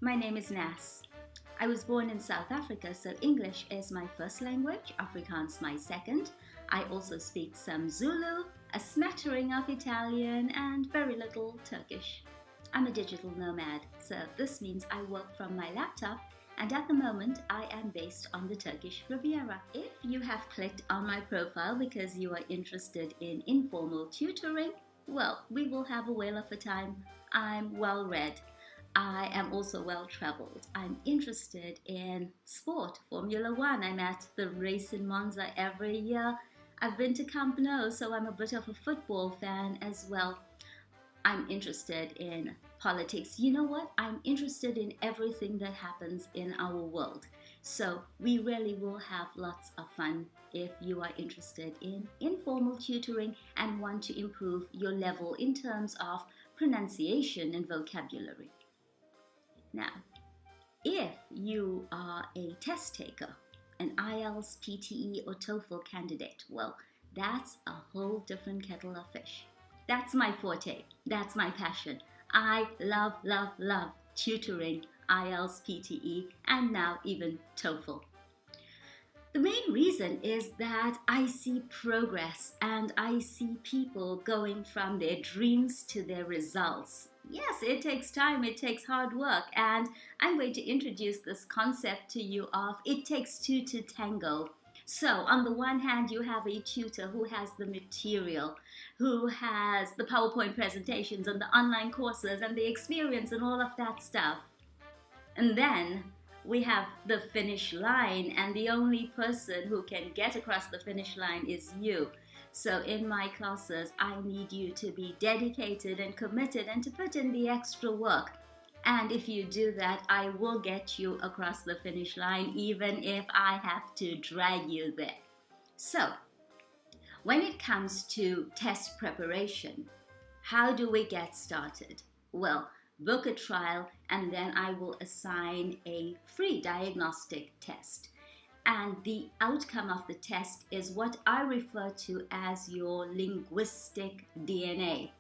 My name is Nas. I was born in South Africa, so English is my first language, Afrikaans my second. I also speak some Zulu, a smattering of Italian, and very little Turkish. I'm a digital nomad, so this means I work from my laptop, and at the moment I am based on the Turkish Riviera. If you have clicked on my profile because you are interested in informal tutoring, well, we will have a whale of a time. I'm well read. I am also well traveled. I'm interested in sport, Formula One. I'm at the race in Monza every year. I've been to Camp Nou, so I'm a bit of a football fan as well. I'm interested in politics. You know what? I'm interested in everything that happens in our world. So we really will have lots of fun if you are interested in informal tutoring and want to improve your level in terms of pronunciation and vocabulary. Now, if you are a test taker, an IELTS, PTE or TOEFL candidate, well, that's a whole different kettle of fish. That's my forte. That's my passion. I love tutoring IELTS, PTE, and now even TOEFL. The main reason is that I see progress and I see people going from their dreams to their results. Yes, it takes time, it takes hard work, and I'm going to introduce this concept to you of it takes two to tango. So on the one hand, you have a tutor who has the material, who has the PowerPoint presentations and the online courses and the experience and all of that stuff. And then we have the finish line, and the only person who can get across the finish line is you. So in my classes, I need you to be dedicated and committed and to put in the extra work. And if you do that, I will get you across the finish line, even if I have to drag you there. So when it comes to test preparation, how do we get started? Well, book a trial and then I will assign a free diagnostic test. And the outcome of the test is what I refer to as your linguistic DNA.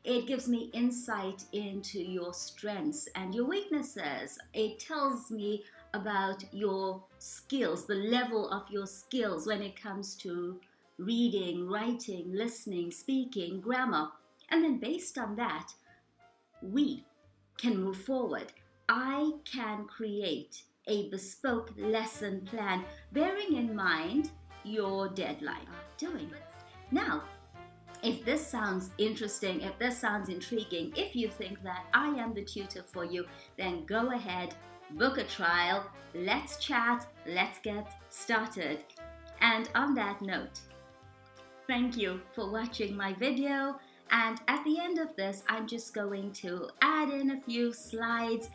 It gives me insight into your strengths and your weaknesses. It tells me about your skills, the level of your skills when it comes to reading, writing, listening, speaking, grammar. And then based on that, we can move forward. I can create a bespoke lesson plan, bearing in mind your deadline. Now, if this sounds interesting, if this sounds intriguing, if you think that I am the tutor for you, then go ahead, book a trial, let's chat, let's get started. And on that note, thank you for watching my video. And at the end of this, I'm just going to add in a few slides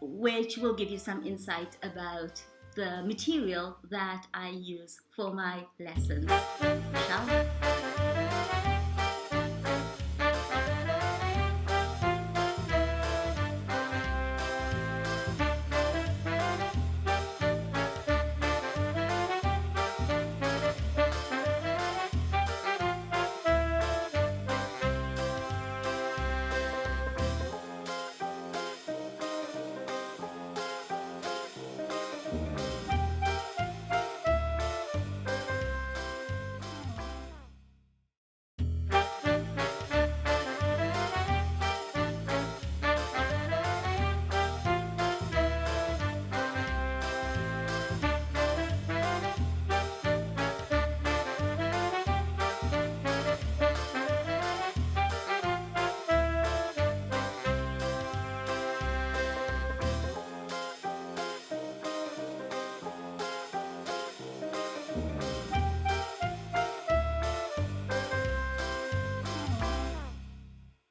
which will give you some insight about the material that I use for my lessons. Shall we?